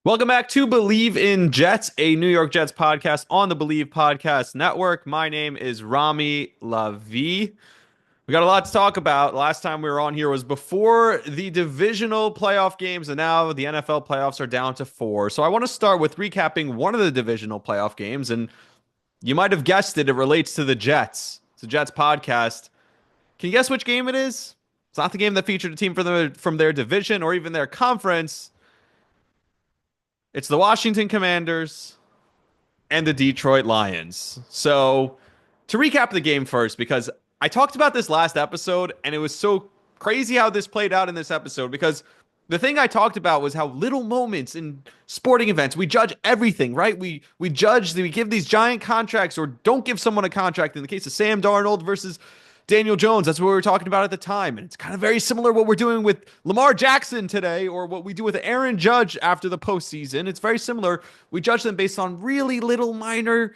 Welcome back to Believe in Jets, a New York Jets podcast on the Believe Podcast Network. My name is Rami Lavi. We got a lot to talk about. Last time we were on here was before the divisional playoff games, and now the NFL playoffs are down to four. So I want to start with recapping one of the divisional playoff games, and you might have guessed it. It relates to the Jets. It's the Jets podcast. Can you guess which game it is? It's not the game that featured a team from their division or even their conference. It's the Washington Commanders and the Detroit Lions. So, to recap the game first, because I talked about this last episode, and it was so crazy how this played out in this episode. Because the thing I talked about was how little moments in sporting events we judge everything, right? We judge, we give these giant contracts or don't give someone a contract. In the case of Sam Darnold versus Daniel Jones, that's what we were talking about at the time. And it's kind of very similar what we're doing with Lamar Jackson today or what we do with Aaron Judge after the postseason. It's very similar. We judge them based on really little minor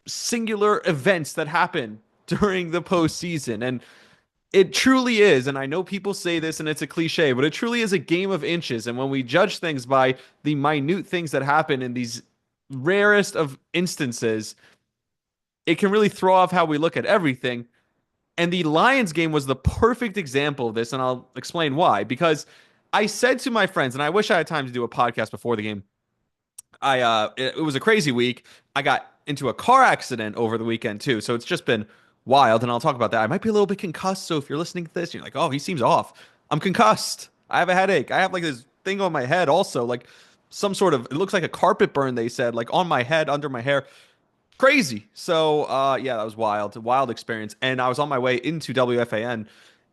singular events that happen during the postseason. And it truly is, and I know people say this and it's a cliche, but it truly is a game of inches. And when we judge things by the minute things that happen in these rarest of instances, it can really throw off how we look at everything. And the Lions game was the perfect example of this, and I'll explain why. Because I said to my friends, and I wish I had time to do a podcast before the game. It was a crazy week. I got into a car accident over the weekend too, so it's just been wild, and I'll talk about that. I might be a little bit concussed, so if you're listening to this, you're like, "Oh, he seems off." I'm concussed. I have a headache. I have like this thing on my head also, like some sort of it looks like a carpet burn, they said, like on my head, under my hair. Crazy. So yeah, that was wild. A wild experience. And I was on my way into WFAN.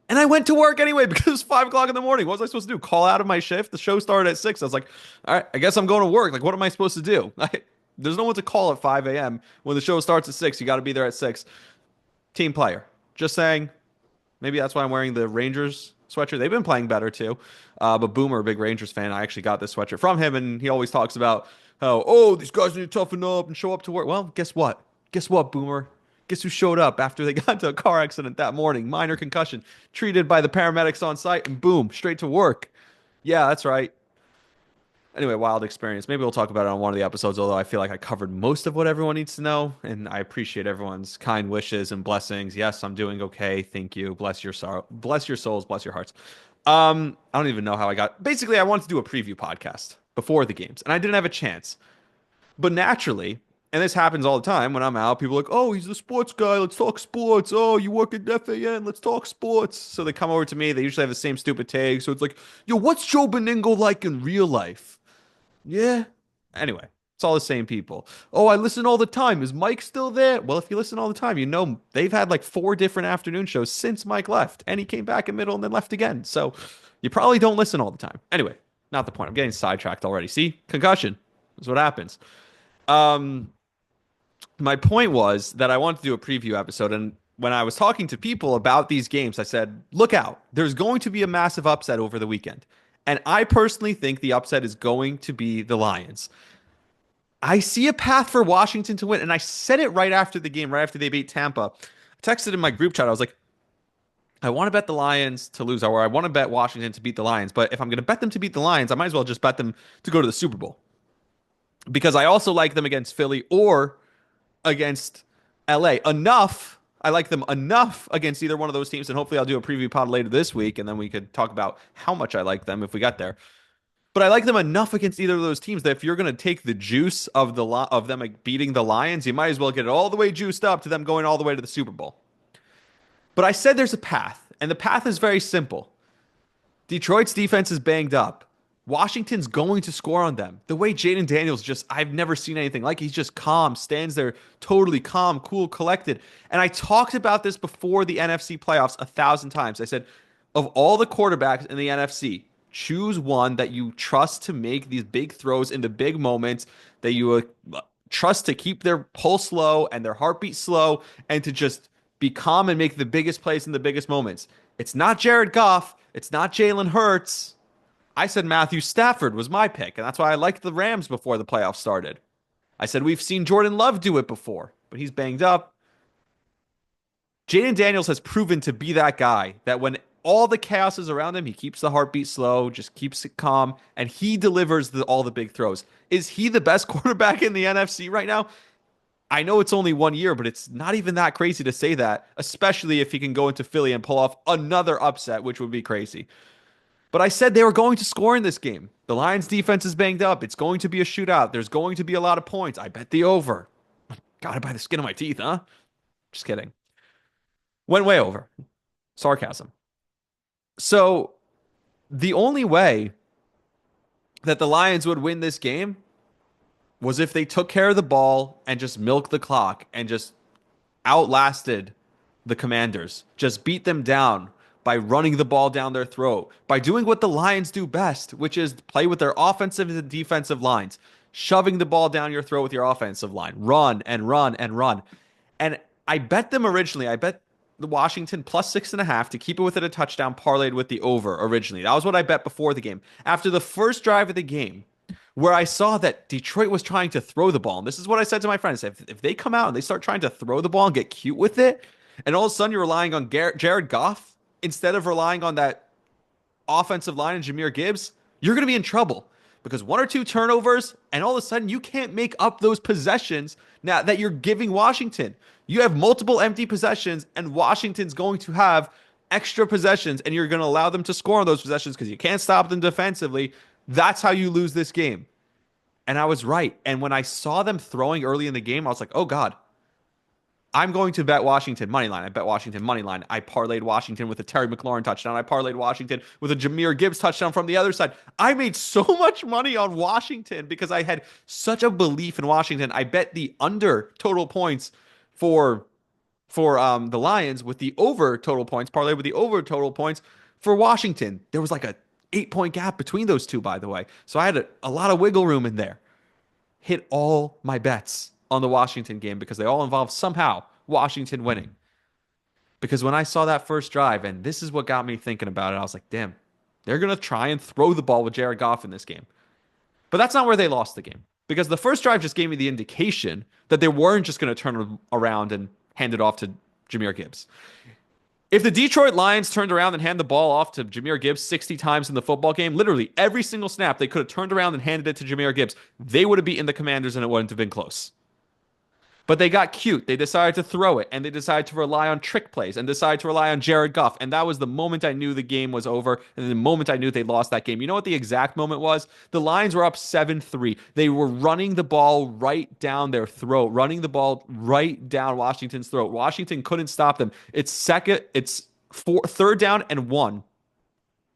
And I went to work anyway because it was 5 o'clock in the morning. What was I supposed to do? Call out of my shift? The show started at 6. I was like, all right, I guess I'm going to work. Like, what am I supposed to do? There's no one to call at 5 a.m. When the show starts at 6. You got to be there at 6. Team player. Just saying. Maybe that's why I'm wearing the Rangers sweatshirt. They've been playing better too. But Boomer, a big Rangers fan, I actually got this sweatshirt from him, and he always talks about how, oh, these guys need to toughen up and show up to work. Well, guess what? Guess what, Boomer? Guess who showed up after they got into a car accident that morning? Minor concussion, treated by the paramedics on site, and boom, straight to work. Yeah, that's right. Anyway, wild experience. Maybe we'll talk about it on one of the episodes, although I feel like I covered most of what everyone needs to know, and I appreciate everyone's kind wishes and blessings. Yes, I'm doing okay. Thank you. Bless your sorrow, bless your souls, bless your hearts. I don't even know how I got. Basically, I wanted to do a preview podcast before the games, and I didn't have a chance. But naturally, and this happens all the time when I'm out, people are like, "Oh, he's the sports guy. Let's talk sports. Oh, you work at FAN. Let's talk sports." So they come over to me. They usually have the same stupid take. So it's like, "Yo, what's Joe Beningo like in real life?" Yeah. Anyway, it's all the same people. Oh, I listen all the time. Is Mike still there? Well, if you listen all the time, you know they've had like four different afternoon shows since Mike left, and he came back in middle and then left again. So you probably don't listen all the time. Anyway, not the point. I'm getting sidetracked already. See, concussion is what happens. Um, my point was that I wanted to do a preview episode, and when I was talking to people about these games, I said, "Look out! There's going to be a massive upset over the weekend." And I personally think the upset is going to be the Lions. I see a path for Washington to win. And I said it right after the game, right after they beat Tampa. I texted in my group chat. I was like, I want to bet the Lions to lose, or I want to bet Washington to beat the Lions. But if I'm going to bet them to beat the Lions, I might as well just bet them to go to the Super Bowl. Because I also like them against Philly or against LA. Enough. I like them enough against either one of those teams. And hopefully I'll do a preview pod later this week. And then we could talk about how much I like them if we got there. But I like them enough against either of those teams that if you're going to take the juice of of them like, beating the Lions, you might as well get it all the way juiced up to them going all the way to the Super Bowl. But I said there's a path, and the path is very simple. Detroit's defense is banged up. Washington's going to score on them. The way Jaden Daniels just, I've never seen anything like. He's just calm, stands there totally calm, cool, collected. And I talked about this before the NFC playoffs 1,000 times. I said, of all the quarterbacks in the NFC, choose one that you trust to make these big throws in the big moments, that you trust to keep their pulse low and their heartbeat slow, and to just be calm and make the biggest plays in the biggest moments. It's not Jared Goff. It's not Jalen Hurts. I said Matthew Stafford was my pick, and that's why I liked the Rams before the playoffs started. I said we've seen Jordan Love do it before, but he's banged up. Jaden Daniels has proven to be that guy that when all the chaos is around him. He keeps the heartbeat slow, just keeps it calm, and he delivers all the big throws. Is he the best quarterback in the NFC right now? I know it's only 1 year, but it's not even that crazy to say that, especially if he can go into Philly and pull off another upset, which would be crazy. But I said they were going to score in this game. The Lions defense is banged up. It's going to be a shootout. There's going to be a lot of points. I bet the over. Got it by the skin of my teeth, huh? Just kidding. Went way over. Sarcasm. So the only way that the Lions would win this game was if they took care of the ball and just milked the clock and just outlasted the Commanders, just beat them down by running the ball down their throat, by doing what the Lions do best, which is play with their offensive and defensive lines, shoving the ball down your throat with your offensive line, run and run and run. And I bet them originally, I bet the Washington plus 6.5 to keep it within a touchdown parlayed with the over originally. That was what I bet before the game. After the first drive of the game, where I saw that Detroit was trying to throw the ball. And this is what I said to my friends. If they come out and they start trying to throw the ball and get cute with it, and all of a sudden you're relying on Jared Goff instead of relying on that offensive line and Jahmyr Gibbs, you're going to be in trouble because one or two turnovers, and all of a sudden you can't make up those possessions now that you're giving Washington. You have multiple empty possessions, and Washington's going to have extra possessions, and you're going to allow them to score on those possessions because you can't stop them defensively. That's how you lose this game. And I was right. And when I saw them throwing early in the game, I was like, oh God, I'm going to bet Washington money line. I bet Washington money line. I parlayed Washington with a Terry McLaurin touchdown. I parlayed Washington with a Jahmyr Gibbs touchdown from the other side. I made so much money on Washington because I had such a belief in Washington. I bet the under total points for the Lions with the over total points, parlayed with the over total points for Washington. There was like a 8-point gap between those two, by the way. So I had a lot of wiggle room in there. Hit all my bets on the Washington game because they all involve somehow Washington winning. Because when I saw that first drive, and this is what got me thinking about it, I was like, damn, they're going to try and throw the ball with Jared Goff in this game. But that's not where they lost the game. Because the first drive just gave me the indication that they weren't just going to turn around and hand it off to Jahmyr Gibbs. If the Detroit Lions turned around and handed the ball off to Jahmyr Gibbs 60 times in the football game, literally every single snap, they could have turned around and handed it to Jahmyr Gibbs. They would have beaten the Commanders and it wouldn't have been close. But they got cute. They decided to throw it, and they decided to rely on trick plays and decided to rely on Jared Goff. And that was the moment I knew the game was over and the moment I knew they lost that game. You know what the exact moment was? The Lions were up 7-3. They were running the ball right down their throat, running the ball right down Washington's throat. Washington couldn't stop them. It's third down and one.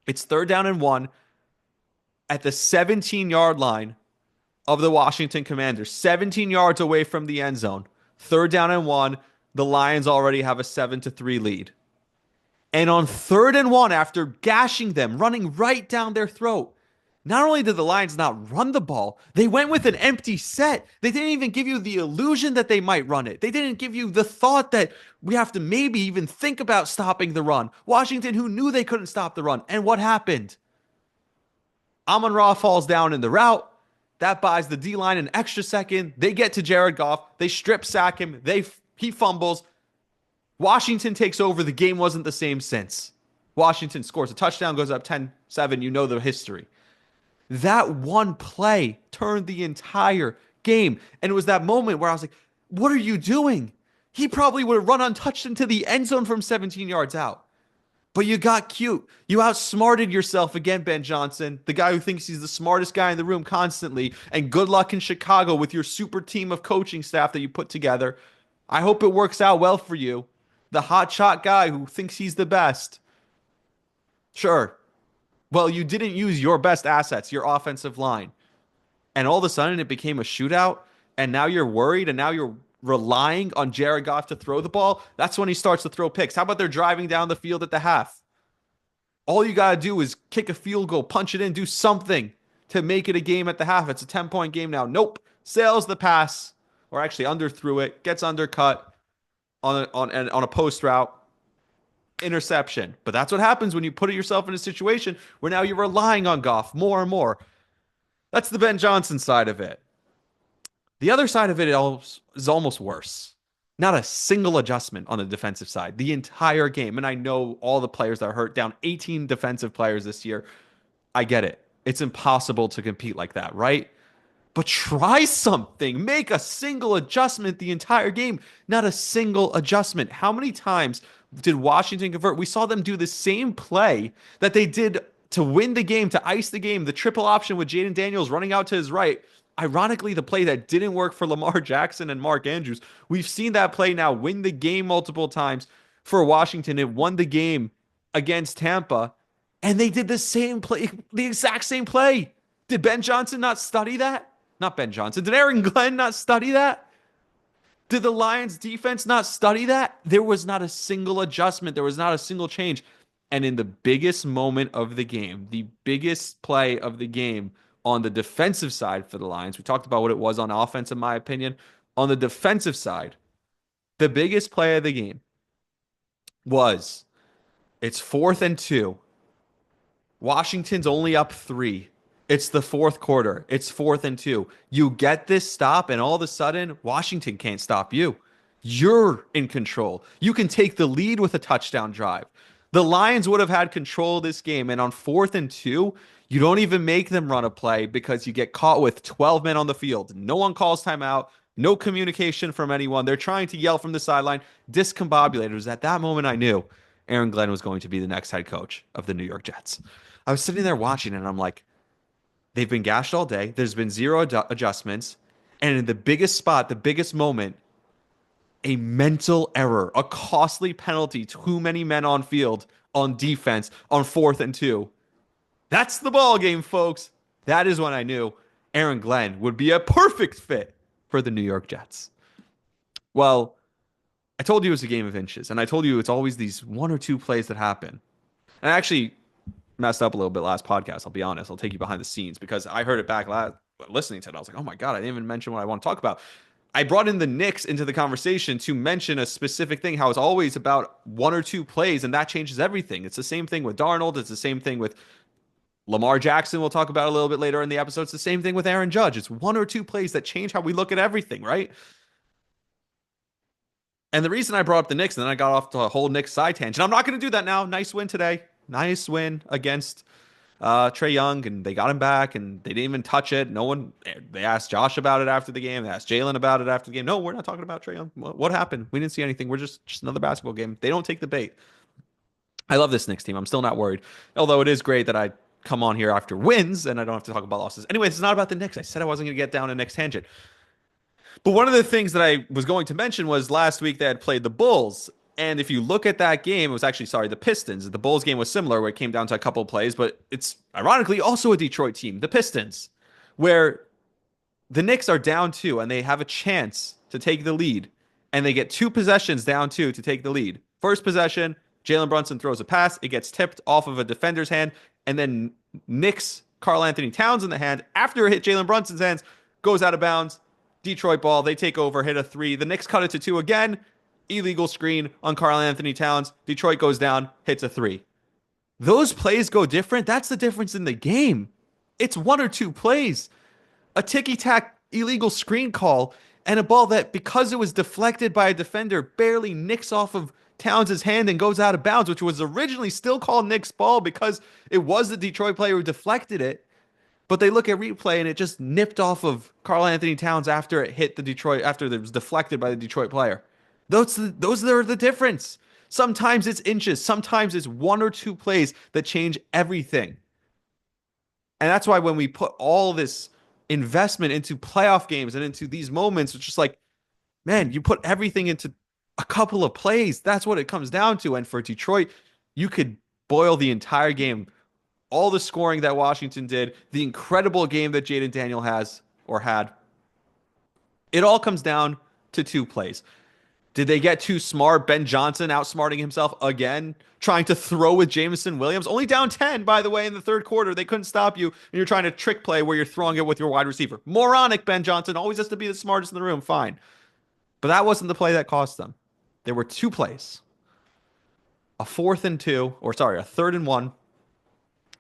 It's third down and one at the 17-yard line of the Washington Commanders, 17 yards away from the end zone. Third down and one. The Lions already have a 7-3 lead. And on third and one, after gashing them, running right down their throat, not only did the Lions not run the ball, they went with an empty set. They didn't even give you the illusion that they might run it. They didn't give you the thought that we have to maybe even think about stopping the run. Washington, who knew they couldn't stop the run. And what happened? Amon-Ra falls down in the route. That buys the D-line an extra second. They get to Jared Goff. They strip sack him. He fumbles. Washington takes over. The game wasn't the same since. Washington scores a touchdown, goes up 10-7. You know the history. That one play turned the entire game. And it was that moment where I was like, what are you doing? He probably would have run untouched into the end zone from 17 yards out. But you got cute. You outsmarted yourself again, Ben Johnson, the guy who thinks he's the smartest guy in the room constantly. And good luck in Chicago with your super team of coaching staff that you put together. I hope it works out well for you. The hotshot guy who thinks he's the best. Sure. Well, you didn't use your best assets, your offensive line. And all of a sudden it became a shootout. And now you're worried. And now you're relying on Jared Goff to throw the ball. That's when he starts to throw picks. How about they're driving down the field at the half? All you got to do is kick a field goal, punch it in, do something to make it a game at the half. It's a 10-point game now. Nope. Sails the pass, or actually underthrew it, gets undercut on a post route. Interception. But that's what happens when you put yourself in a situation where now you're relying on Goff more and more. That's the Ben Johnson side of it. The other side of it is almost worse. Not a single adjustment on the defensive side the entire game. And I know all the players that are hurt, down 18 defensive players this year. I get it. It's impossible to compete like that, right? But try something. Make a single adjustment the entire game. Not a single adjustment. How many times did Washington convert? We saw them do the same play that they did to win the game, to ice the game, the triple option with Jaden Daniels running out to his right. Ironically, the play that didn't work for Lamar Jackson and Mark Andrews. We've seen that play now win the game multiple times for Washington. It won the game against Tampa, and they did the same play, the exact same play. Did Ben Johnson not study that? Not Ben Johnson. Did Aaron Glenn not study that? Did the Lions defense not study that? There was not a single adjustment. There was not a single change. And in the biggest moment of the game, the biggest play of the game on the defensive side for the Lions, we talked about what it was on offense, in my opinion. On the defensive side, the biggest play of the game was it's 4th and 2. Washington's only up 3. It's the fourth quarter. It's 4th and 2. You get this stop, and all of a sudden, Washington can't stop you. You're in control. You can take the lead with a touchdown drive. The Lions would have had control of this game, and on 4th and 2, you don't even make them run a play because you get caught with 12 men on the field. No one calls timeout. No communication from anyone. They're trying to yell from the sideline. Discombobulated. It was at that moment I knew Aaron Glenn was going to be the next head coach of the New York Jets. I was sitting there watching, and I'm like, they've been gashed all day. There's been zero adjustments. And in the biggest spot, the biggest moment, a mental error, a costly penalty, too many men on field, on defense, on 4th and 2. That's the ball game, folks. That is when I knew Aaron Glenn would be a perfect fit for the New York Jets. Well, I told you it was a game of inches, and I told you it's always these one or two plays that happen. And I actually messed up a little bit last podcast. I'll be honest. I'll take you behind the scenes because I heard it back listening to it. I was like, oh my God, I didn't even mention what I want to talk about. I brought in the Knicks into the conversation to mention a specific thing, how it's always about one or two plays, and that changes everything. It's the same thing with Darnold. It's the same thing with Lamar Jackson. We'll talk about a little bit later in the episode. It's the same thing with Aaron Judge. It's one or two plays that change how we look at everything, right? And the reason I brought up the Knicks, and then I got off to a whole Knicks side tangent. I'm not going to do that now. Nice win today. Nice win against Trae Young, and they got him back, and they didn't even touch it. No one. They asked Josh about it after the game. They asked Jalen about it after the game. No, we're not talking about Trae Young. What happened? We didn't see anything. We're just another basketball game. They don't take the bait. I love this Knicks team. I'm still not worried. Although it is great that I come on here after wins and I don't have to talk about losses. Anyways, it's not about the Knicks. I said I wasn't going to get down a Knicks tangent. But one of the things that I was going to mention was last week they had played the Bulls. And if you look at that game, it was actually, the Pistons. The Bulls game was similar where it came down to a couple of plays, but it's ironically also a Detroit team, the Pistons, where the Knicks are down 2 and they have a chance to take the lead. And they get 2 possessions down 2 to take the lead. First possession, Jalen Brunson throws a pass. It gets tipped off of a defender's hand and then nicks Karl Anthony Towns in the hand. After it hit Jalen Brunson's hands, goes out of bounds. Detroit ball. They take over, hit a 3. The Knicks cut it to 2 again. Illegal screen on Karl Anthony Towns. Detroit goes down, hits a 3. Those plays go different. That's the difference in the game. It's one or two plays. A ticky-tack illegal screen call and a ball that, because it was deflected by a defender, barely nicks off of Towns' hand and goes out of bounds, which was originally still called Knicks' ball because it was the Detroit player who deflected it. But they look at replay and it just nipped off of Karl Anthony Towns after it hit the Detroit, after it was deflected by the Detroit player. Those are the difference. Sometimes it's inches. Sometimes it's one or two plays that change everything. And that's why when we put all this investment into playoff games and into these moments, it's just like, man, you put everything into a couple of plays. That's what it comes down to. And for Detroit, you could boil the entire game, all the scoring that Washington did, the incredible game that Jaden Daniel had. It all comes down to 2 plays. Did they get too smart? Ben Johnson outsmarting himself again, trying to throw with Jameson Williams. Only down 10, by the way, in the third quarter. They couldn't stop you, and you're trying to trick play where you're throwing it with your wide receiver. Moronic, Ben Johnson. Always has to be the smartest in the room. Fine. But that wasn't the play that cost them. There were 2 plays. A 3rd and 1,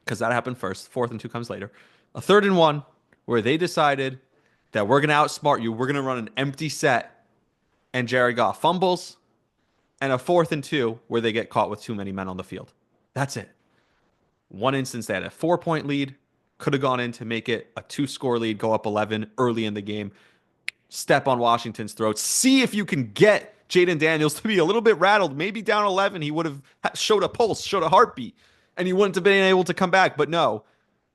because that happened first. 4th and 2 comes later. A 3rd and 1 where they decided that we're going to outsmart you. We're going to run an empty set. and Jared Goff fumbles, and a 4th and 2 where they get caught with too many men on the field. That's it. One instance they had a 4 point lead, could have gone in to make it a 2 score lead, go up 11 early in the game, step on Washington's throat, see if you can get Jaden Daniels to be a little bit rattled. Maybe down 11, he would have showed a pulse, showed a heartbeat, and he wouldn't have been able to come back. But no,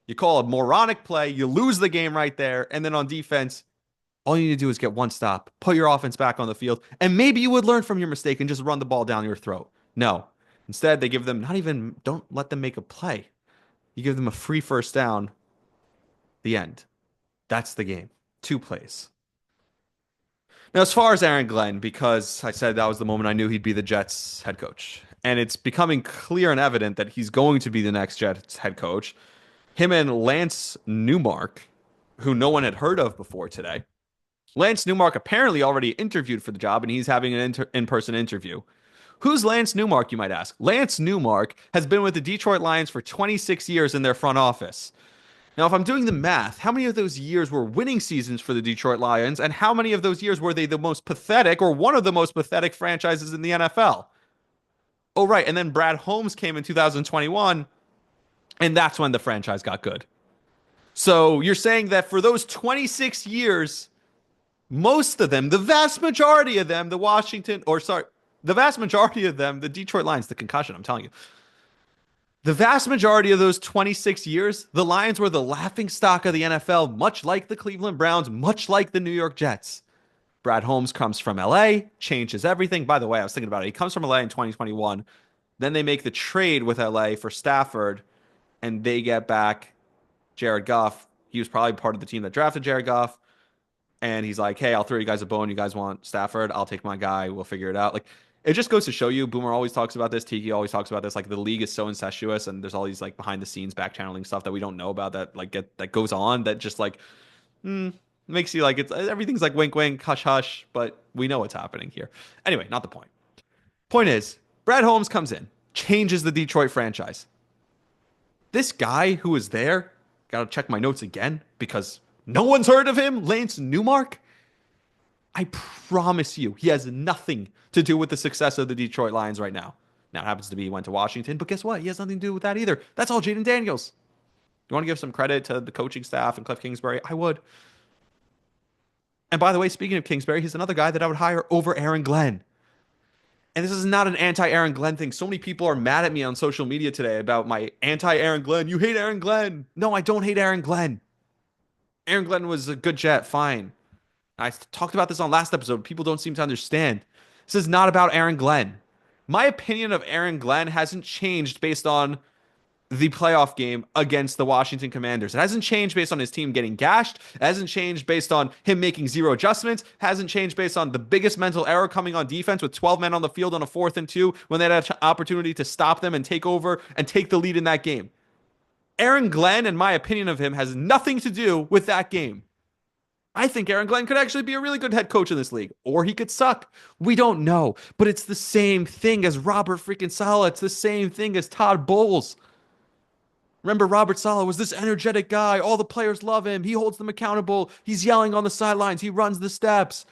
you call a moronic play, you lose the game right there, and then on defense, all you need to do is get one stop, put your offense back on the field, and maybe you would learn from your mistake and just run the ball down your throat. No. Instead, they give them don't let them make a play. You give them a free first down, the end. That's the game. 2 plays. Now, as far as Aaron Glenn, because I said that was the moment I knew he'd be the Jets head coach, and it's becoming clear and evident that he's going to be the next Jets head coach. Him and Lance Newmark, who no one had heard of before today. Lance Newmark apparently already interviewed for the job, and he's having an in-person interview. Who's Lance Newmark, you might ask? Lance Newmark has been with the Detroit Lions for 26 years in their front office. Now, if I'm doing the math, how many of those years were winning seasons for the Detroit Lions, and how many of those years were they the most pathetic or one of the most pathetic franchises in the NFL? Oh, right. And then Brad Holmes came in 2021, and that's when the franchise got good. So you're saying that for those 26 years, most of them, the vast majority of them, the vast majority of them, the Detroit Lions, the concussion, I'm telling you, the vast majority of those 26 years, the Lions were the laughingstock of the NFL, much like the Cleveland Browns, much like the New York Jets. Brad Holmes comes from LA, changes everything. By the way, I was thinking about it. He comes from LA in 2021. Then they make the trade with LA for Stafford, and they get back Jared Goff. He was probably part of the team that drafted Jared Goff. And he's like, hey, I'll throw you guys a bone. You guys want Stafford? I'll take my guy. We'll figure it out. Like, it just goes to show you, Boomer always talks about this, Tiki always talks about this, like the league is so incestuous and there's all these like behind the scenes back channeling stuff that we don't know about that goes on that just like makes you like everything's like wink wink, hush hush, but we know what's happening here. Anyway, not the point. Point is, Brad Holmes comes in, changes the Detroit franchise. This guy who was there, gotta check my notes again because no one's heard of him, Lance Newmark. I promise you, he has nothing to do with the success of the Detroit Lions right now. Now, it happens to be he went to Washington, but guess what? He has nothing to do with that either. That's all Jaden Daniels. You want to give some credit to the coaching staff and Cliff Kingsbury? I would. And by the way, speaking of Kingsbury, he's another guy that I would hire over Aaron Glenn. And this is not an anti-Aaron Glenn thing. So many people are mad at me on social media today about my anti-Aaron Glenn. You hate Aaron Glenn. No, I don't hate Aaron Glenn. Aaron Glenn was a good Jet, fine. I talked about this on last episode. People don't seem to understand. This is not about Aaron Glenn. My opinion of Aaron Glenn hasn't changed based on the playoff game against the Washington Commanders. It hasn't changed based on his team getting gashed. It hasn't changed based on him making zero adjustments. It hasn't changed based on the biggest mental error coming on defense with 12 men on the field on a 4th and 2 when they had an opportunity to stop them and take over and take the lead in that game. Aaron Glenn, and my opinion of him, has nothing to do with that game. I think Aaron Glenn could actually be a really good head coach in this league, or he could suck. We don't know, but it's the same thing as Robert freaking Saleh. It's the same thing as Todd Bowles. Remember, Robert Saleh was this energetic guy. All the players love him. He holds them accountable. He's yelling on the sidelines. He runs the steps.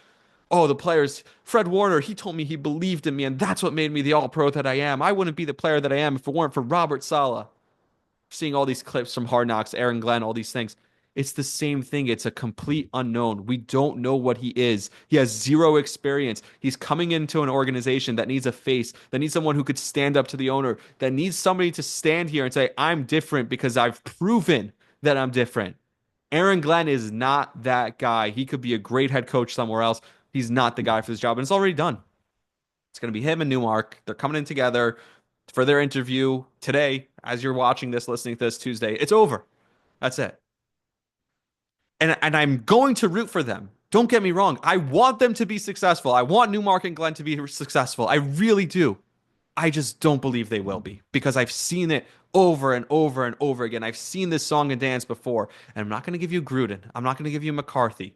Oh, the players. Fred Warner, he told me he believed in me, and that's what made me the all-pro that I am. I wouldn't be the player that I am if it weren't for Robert Saleh. Seeing all these clips from Hard Knocks, Aaron Glenn, all these things. It's the same thing. It's a complete unknown. We don't know what he is. He has zero experience. He's coming into an organization that needs a face, that needs someone who could stand up to the owner, that needs somebody to stand here and say, I'm different because I've proven that I'm different. Aaron Glenn is not that guy. He could be a great head coach somewhere else. He's not the guy for this job, and it's already done. It's going to be him and Newmark. They're coming in together for their interview today. As you're watching this, listening to this Tuesday, it's over. That's it. And I'm going to root for them. Don't get me wrong. I want them to be successful. I want Newmark and Glenn to be successful. I really do. I just don't believe they will be because I've seen it over and over and over again. I've seen this song and dance before. And I'm not going to give you Gruden. I'm not going to give you McCarthy.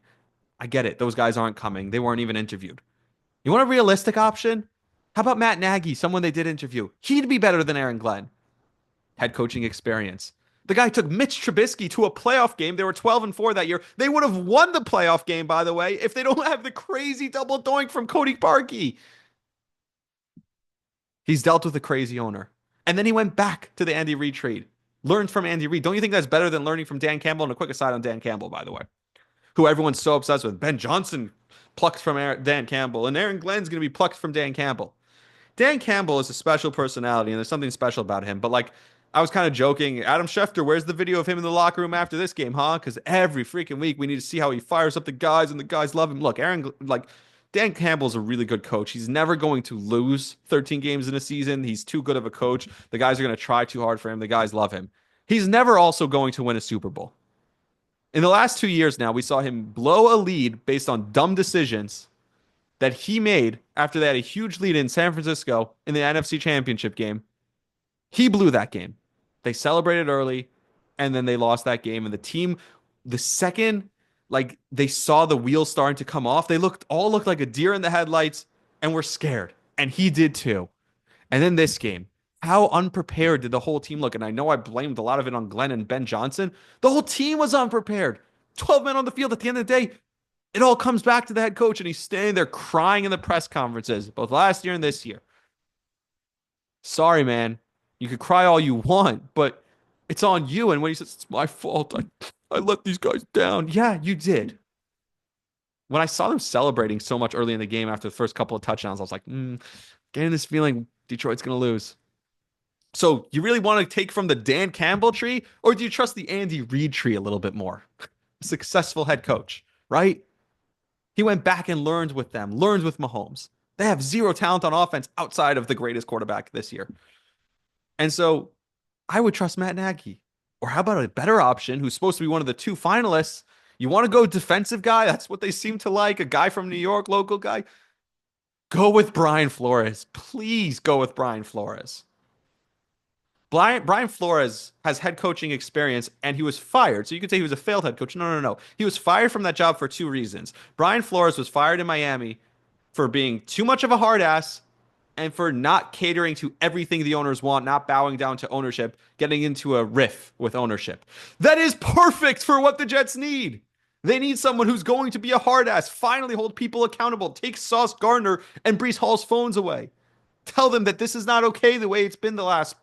I get it. Those guys aren't coming. They weren't even interviewed. You want a realistic option? How about Matt Nagy, someone they did interview? He'd be better than Aaron Glenn. Head coaching experience. The guy took Mitch Trubisky to a playoff game. They were 12-4 that year. They would have won the playoff game, by the way, if they don't have the crazy double doink from Cody Parkey. He's dealt with a crazy owner. And then he went back to the Andy Reid trade. Learned from Andy Reid. Don't you think that's better than learning from Dan Campbell? And a quick aside on Dan Campbell, by the way, who everyone's so obsessed with. Ben Johnson plucked from Dan Campbell, and Aaron Glenn's going to be plucked from Dan Campbell. Dan Campbell is a special personality, and there's something special about him. But like, I was kind of joking. Adam Schefter, where's the video of him in the locker room after this game, huh? Because every freaking week we need to see how he fires up the guys, and the guys love him. Look, Dan Campbell's a really good coach. He's never going to lose 13 games in a season. He's too good of a coach. The guys are going to try too hard for him. The guys love him. He's never also going to win a Super Bowl. In the last 2 years now, we saw him blow a lead based on dumb decisions that he made after they had a huge lead in San Francisco in the NFC Championship game. He blew that game. They celebrated early, and then they lost that game. And the team, the second, like they saw the wheels starting to come off, they looked like a deer in the headlights and were scared. And he did too. And then this game, how unprepared did the whole team look? And I know I blamed a lot of it on Glenn and Ben Johnson. The whole team was unprepared. 12 men on the field. At the end of the day, it all comes back to the head coach, and he's standing there crying in the press conferences, both last year and this year. Sorry, man. You could cry all you want, but it's on you. And when he says, it's my fault, I let these guys down. Yeah, you did. When I saw them celebrating so much early in the game after the first couple of touchdowns, I was like, getting this feeling Detroit's going to lose. So you really want to take from the Dan Campbell tree, or do you trust the Andy Reid tree a little bit more? Successful head coach, right? He went back and learned with them, learned with Mahomes. They have zero talent on offense outside of the greatest quarterback this year. And so I would trust Matt Nagy. Or how about a better option who's supposed to be one of the two finalists? You want to go defensive guy? That's what they seem to like. A guy from New York, local guy. Go with Brian Flores. Please go with Brian Flores. Brian Flores has head coaching experience, and he was fired. So you could say he was a failed head coach. No, no, no. He was fired from that job for two reasons. Brian Flores was fired in Miami for being too much of a hard ass and for not catering to everything the owners want, not bowing down to ownership, getting into a riff with ownership. That is perfect for what the Jets need. They need someone who's going to be a hard ass, finally hold people accountable, take Sauce Gardner and Breece Hall's phones away. Tell them that this is not okay the way it's been the last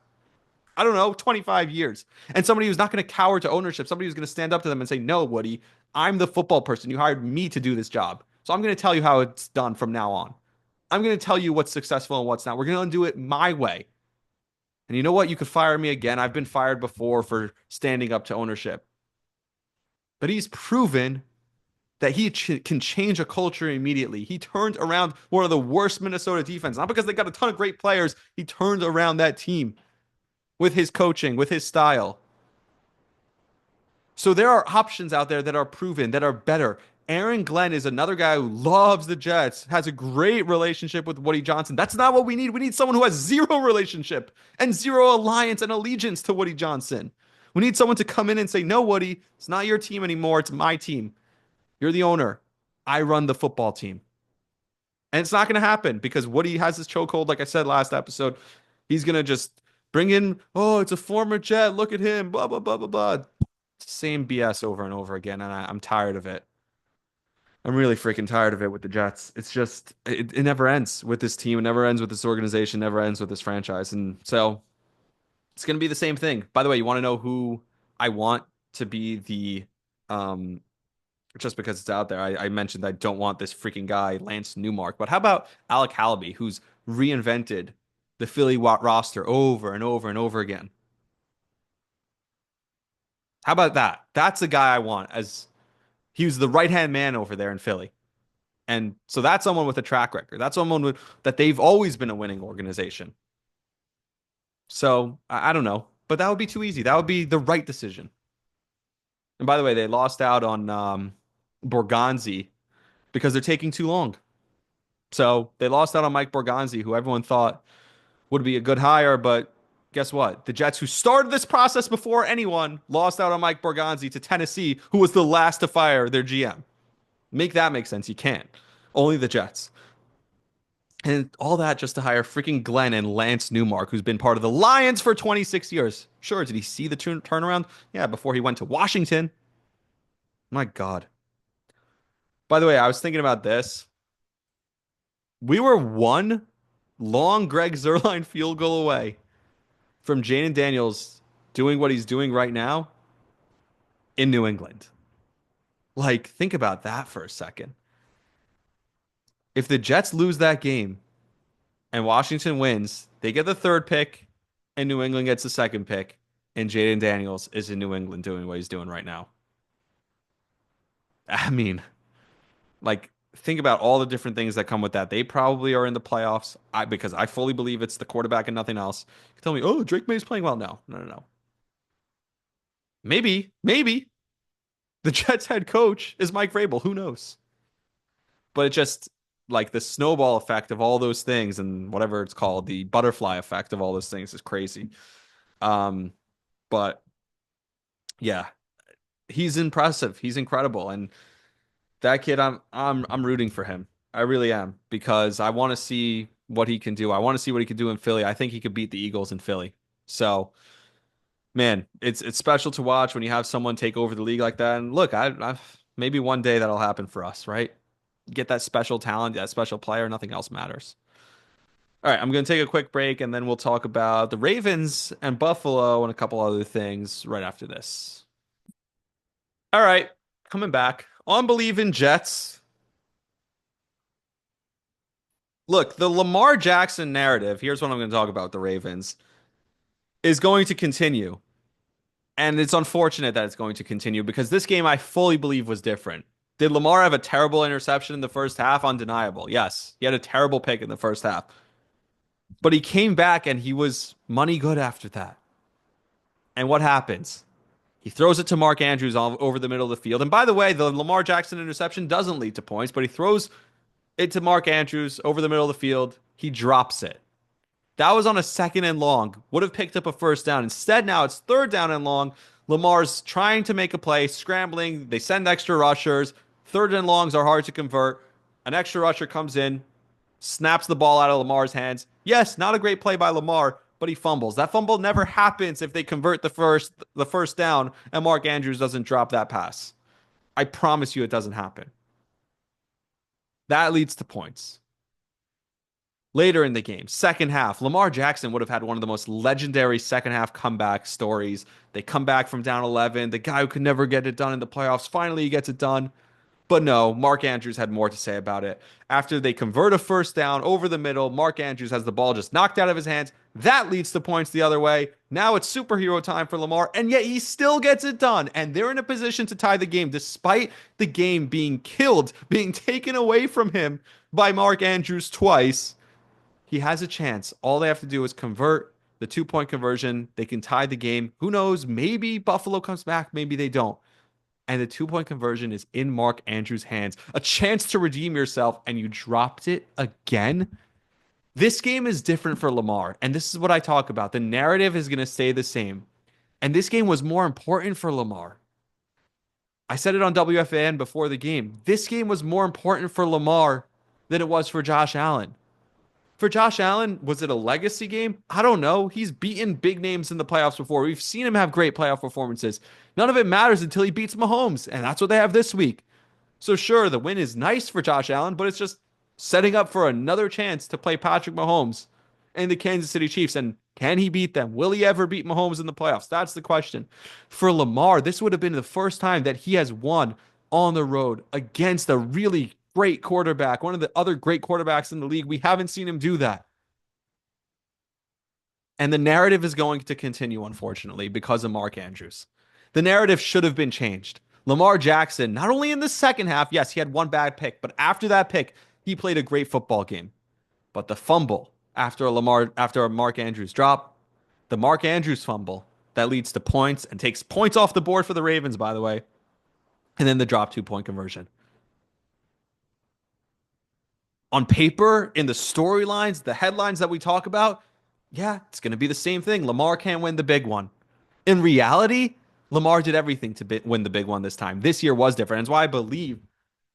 25 years. And somebody who's not going to cower to ownership, somebody who's going to stand up to them and say, no, Woody, I'm the football person. You hired me to do this job. So I'm going to tell you how it's done from now on. I'm going to tell you what's successful and what's not. We're going to do it my way. And you know what? You could fire me again. I've been fired before for standing up to ownership. But he's proven that he can change a culture immediately. He turned around one of the worst Minnesota defense, not because they got a ton of great players. He turned around that team with his coaching, with his style. So there are options out there that are proven, that are better. Aaron Glenn is another guy who loves the Jets, has a great relationship with Woody Johnson. That's not what we need. We need someone who has zero relationship and zero alliance and allegiance to Woody Johnson. We need someone to come in and say, no, Woody, it's not your team anymore. It's my team. You're the owner. I run the football team. And it's not going to happen because Woody has his chokehold, like I said last episode. He's going to just bring in, oh, it's a former Jet. Look at him. Blah, blah, blah, blah, blah. Same BS over and over again. And I'm tired of it. I'm really freaking tired of it with the Jets. It's just, it never ends with this team. It never ends with this organization. It never ends with this franchise. And so it's going to be the same thing. By the way, you want to know who I want to be the, just because it's out there, I mentioned I don't want this freaking guy, Lance Newmark. But how about Alec Halaby, who's reinvented the Philly roster over and over and over again? How about that? That's the guy I want, as he was the right-hand man over there in Philly. And so that's someone with a track record. That's someone that they've always been a winning organization. So I don't know, but that would be too easy. That would be the right decision. And by the way, they lost out on Borgonzi because they're taking too long. So they lost out on Mike Borgonzi, who everyone thought would be a good hire, but guess what? The Jets, who started this process before anyone, lost out on Mike Borgonzi to Tennessee, who was the last to fire their GM. Make that make sense. You can't. Only the Jets. And all that just to hire freaking Glenn and Lance Newmark, who's been part of the Lions for 26 years. Sure, did he see the turnaround? Yeah, before he went to Washington. My God. By the way, I was thinking about this. We were one long Greg Zuerlein field goal away from Jaden Daniels doing what he's doing right now in New England. Like, think about that for a second. If the Jets lose that game and Washington wins, they get the third pick and New England gets the second pick, and Jaden Daniels is in New England doing what he's doing right now. I mean, like, think about all the different things that come with that. They probably are in the playoffs. Because I fully believe it's the quarterback and nothing else. You tell me, oh, Drake May's playing well. No, no, no, no. Maybe the Jets head coach is Mike Vrabel. Who knows? But it just like the snowball effect of all those things and whatever it's called, the butterfly effect of all those things is crazy. Um, but yeah, he's impressive. He's incredible, and that kid, I'm rooting for him. I really am because I want to see what he can do. I want to see what he can do in Philly. I think he could beat the Eagles in Philly. So, man, it's special to watch when you have someone take over the league like that. And look, I maybe one day that'll happen for us, right? Get that special talent, that special player. Nothing else matters. All right, I'm going to take a quick break and then we'll talk about the Ravens and Buffalo and a couple other things right after this. All right, coming back on Believe in Jets. Look, the Lamar Jackson narrative, here's what I'm going to talk about with the Ravens, is going to continue. And it's unfortunate that it's going to continue because this game I fully believe was different. Did Lamar have a terrible interception in the first half? Undeniable. Yes. He had a terrible pick in the first half. But he came back and he was money good after that. And what happens? He throws it to Mark Andrews all over the middle of the field. And by the way, the Lamar Jackson interception doesn't lead to points, but he throws it to Mark Andrews over the middle of the field. He drops it. That was on a second and long. Would have picked up a first down. Instead, now it's third down and long. Lamar's trying to make a play, scrambling. They send extra rushers. Third and longs are hard to convert. An extra rusher comes in, snaps the ball out of Lamar's hands. Yes, not a great play by Lamar, but he fumbles. That fumble never happens if they convert the first down and Mark Andrews doesn't drop that pass. I promise you it doesn't happen. That leads to points. Later in the game, second half, Lamar Jackson would have had one of the most legendary second half comeback stories. They come back from down 11. The guy who could never get it done in the playoffs, finally he gets it done. But no, Mark Andrews had more to say about it. After they convert a first down over the middle, Mark Andrews has the ball just knocked out of his hands. That leads to points the other way. Now it's superhero time for Lamar, and yet he still gets it done. And they're in a position to tie the game despite the game being killed, being taken away from him by Mark Andrews twice. He has a chance. All they have to do is convert the 2-point conversion. They can tie the game. Who knows? Maybe Buffalo comes back. Maybe they don't. And the 2-point conversion is in Mark Andrews' hands. A chance to redeem yourself, and you dropped it again. This game is different for Lamar. And this is what I talk about. The narrative is going to stay the same. And this game was more important for Lamar. I said it on WFAN before the game. This game was more important for Lamar than it was for Josh Allen. For Josh Allen, was it a legacy game? I don't know. He's beaten big names in the playoffs before. We've seen him have great playoff performances. None of it matters until he beats Mahomes, and that's what they have this week. So sure, the win is nice for Josh Allen, but it's just setting up for another chance to play Patrick Mahomes and the Kansas City Chiefs. And can he beat them? Will he ever beat Mahomes in the playoffs? That's the question. For Lamar, this would have been the first time that he has won on the road against a really great quarterback, one of the other great quarterbacks in the league. We haven't seen him do that. And the narrative is going to continue, unfortunately, because of Mark Andrews. The narrative should have been changed. Lamar Jackson, not only in the second half, yes, he had one bad pick, but after that pick, he played a great football game. But the fumble after a Mark Andrews drop, the Mark Andrews fumble that leads to points and takes points off the board for the Ravens, by the way, and then the drop 2-point conversion. On paper, in the storylines, the headlines that we talk about, yeah, it's going to be the same thing. Lamar can't win the big one. In reality, Lamar did everything to win the big one this time. This year was different. That's why I believe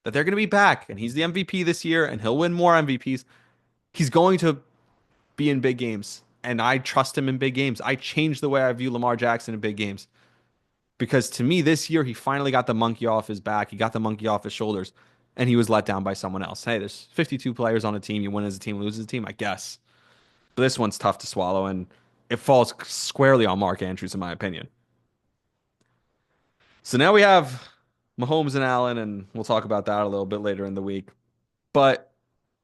that they're going to be back, and he's the MVP this year, and he'll win more MVPs. He's going to be in big games, and I trust him in big games. I changed the way I view Lamar Jackson in big games because to me, this year, he finally got the monkey off his back. He got the monkey off his shoulders, and he was let down by someone else. Hey, there's 52 players on a team. You win as a team, lose as a team, I guess. But this one's tough to swallow, and it falls squarely on Mark Andrews, in my opinion. So now we have Mahomes and Allen, and we'll talk about that a little bit later in the week. But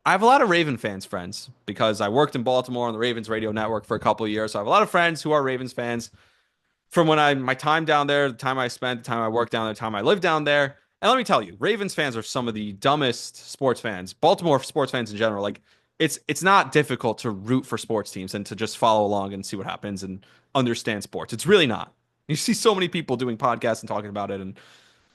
I have a lot of Raven fans, friends, because I worked in Baltimore on the Ravens radio network for a couple of years. So I have a lot of friends who are Ravens fans from when my time down there, the time I spent, the time I worked down there, the time I lived down there. And let me tell you, Ravens fans are some of the dumbest sports fans. Baltimore sports fans in general, like it's not difficult to root for sports teams and to just follow along and see what happens and understand sports. It's really not. You see so many people doing podcasts and talking about it and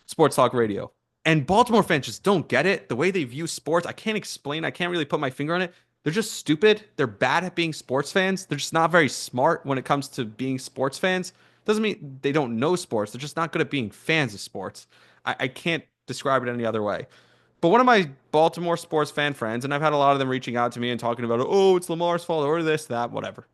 sports talk radio. And Baltimore fans just don't get it. The way they view sports, I can't explain. I can't really put my finger on it. They're just stupid. They're bad at being sports fans. They're just not very smart when it comes to being sports fans. Doesn't mean they don't know sports. They're just not good at being fans of sports. I can't describe it any other way. But one of my Baltimore sports fan friends, and I've had a lot of them reaching out to me and talking about, oh, it's Lamar's fault or this, that, whatever.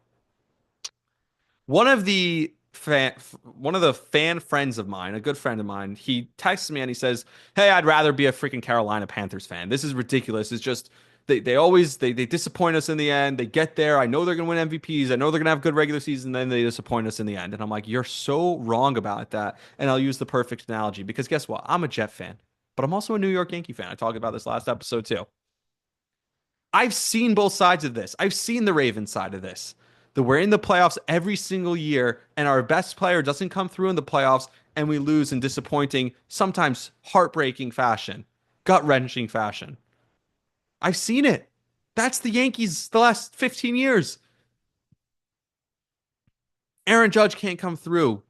One of the fan friends of mine, a good friend of mine, he texts me and he says, "Hey, I'd rather be a freaking Carolina Panthers fan. This is ridiculous. It's just they always they disappoint us in the end. They get there. I know they're gonna win MVPs. I know they're gonna have good regular season, then they disappoint us in the end." And I'm like, "You're so wrong about that." And I'll use the perfect analogy because guess what? I'm a Jet fan, but I'm also a New York Yankee fan. I talked about this last episode too. I've seen both sides of this. I've seen the Ravens side of this. That we're in the playoffs every single year, and our best player doesn't come through in the playoffs, and we lose in disappointing, sometimes heartbreaking fashion, gut wrenching fashion. I've seen it. That's the Yankees the last 15 years. Aaron Judge can't come through.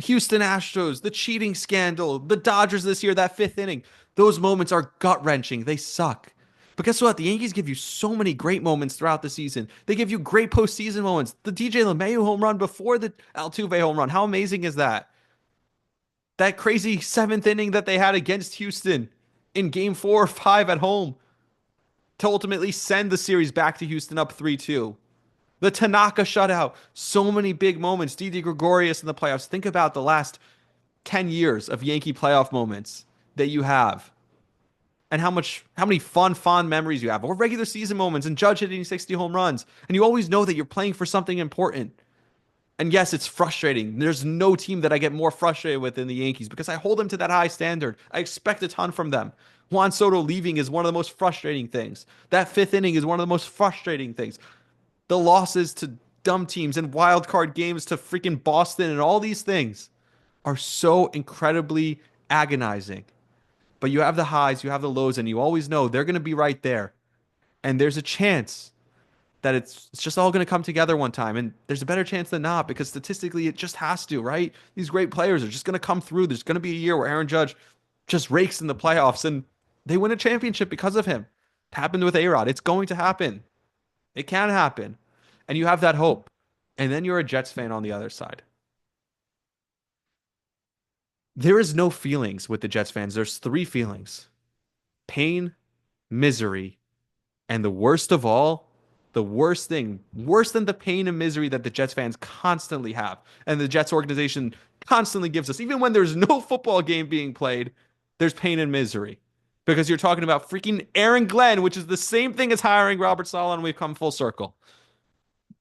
Houston Astros, the cheating scandal, the Dodgers this year, that fifth inning. Those moments are gut wrenching. They suck. But guess what? The Yankees give you so many great moments throughout the season. They give you great postseason moments. The DJ LeMahieu home run before the Altuve home run. How amazing is that? That crazy seventh inning that they had against Houston in game 4 or 5 at home to ultimately send the series back to Houston up 3-2. The Tanaka shutout. So many big moments. Didi Gregorius in the playoffs. Think about the last 10 years of Yankee playoff moments that you have and how many fond memories you have, or regular season moments and Judge hitting 60 home runs. And you always know that you're playing for something important. And yes, it's frustrating. There's no team that I get more frustrated with than the Yankees because I hold them to that high standard. I expect a ton from them. Juan Soto leaving is one of the most frustrating things. That fifth inning is one of the most frustrating things. The losses to dumb teams and wild card games to freaking Boston and all these things are so incredibly agonizing. But you have the highs, you have the lows, and you always know they're going to be right there. And there's a chance that it's just all going to come together one time. And there's a better chance than not because statistically it just has to, right? These great players are just going to come through. There's going to be a year where Aaron Judge just rakes in the playoffs and they win a championship because of him. It happened with A-Rod. It's going to happen. It can happen. And you have that hope. And then you're a Jets fan on the other side. There is no feelings with the Jets fans. There's three feelings: pain, misery, and the worst of all, the worst thing, worse than the pain and misery that the Jets fans constantly have, and the Jets organization constantly gives us, even when there's no football game being played, there's pain and misery. Because you're talking about freaking Aaron Glenn, which is the same thing as hiring Robert Saleh, and we've come full circle.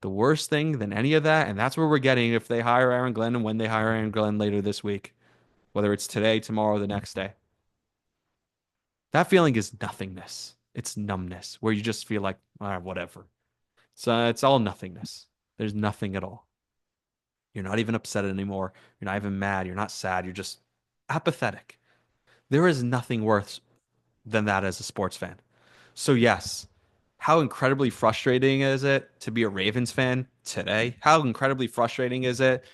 The worst thing than any of that, and that's where we're getting if they hire Aaron Glenn and when they hire Aaron Glenn later this week, whether it's today, tomorrow, or the next day. That feeling is nothingness. It's numbness, where you just feel like, whatever. So it's all nothingness. There's nothing at all. You're not even upset anymore. You're not even mad. You're not sad. You're just apathetic. There is nothing worse than that as a sports fan. So, yes, how incredibly frustrating is it to be a Ravens fan today? How incredibly frustrating is it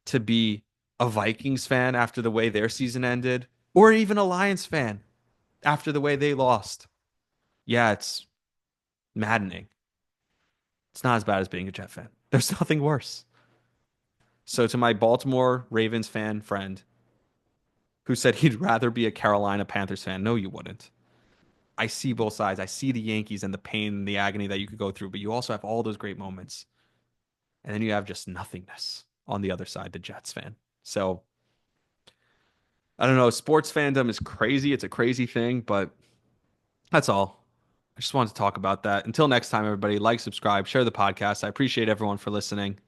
to be a Vikings fan after the way their season ended? Or even a Lions fan after the way they lost? Yeah, it's maddening. It's not as bad as being a Jet fan. There's nothing worse. So to my Baltimore Ravens fan friend who said he'd rather be a Carolina Panthers fan, no, you wouldn't. I see both sides. I see the Yankees and the pain and the agony that you could go through, but you also have all those great moments. And then you have just nothingness on the other side, the Jets fan. So I don't know. Sports fandom is crazy. It's a crazy thing, but that's all. I just wanted to talk about that. Until next time, everybody, like, subscribe, share the podcast. I appreciate everyone for listening.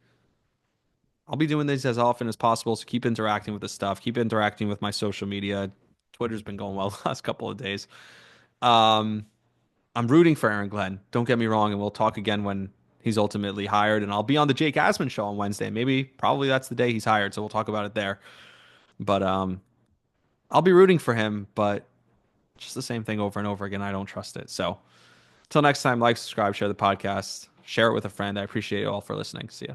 I'll be doing these as often as possible, so keep interacting with the stuff. Keep interacting with my social media. Twitter's been going well the last couple of days. Um, I'm rooting for Aaron Glenn. Don't get me wrong, and we'll talk again when he's ultimately hired. And I'll be on the Jake Asman show on Wednesday. Maybe, probably that's the day he's hired, so we'll talk about it there. But I'll be rooting for him, but just the same thing over and over again. I don't trust it. So until next time, like, subscribe, share the podcast, share it with a friend. I appreciate you all for listening. See ya.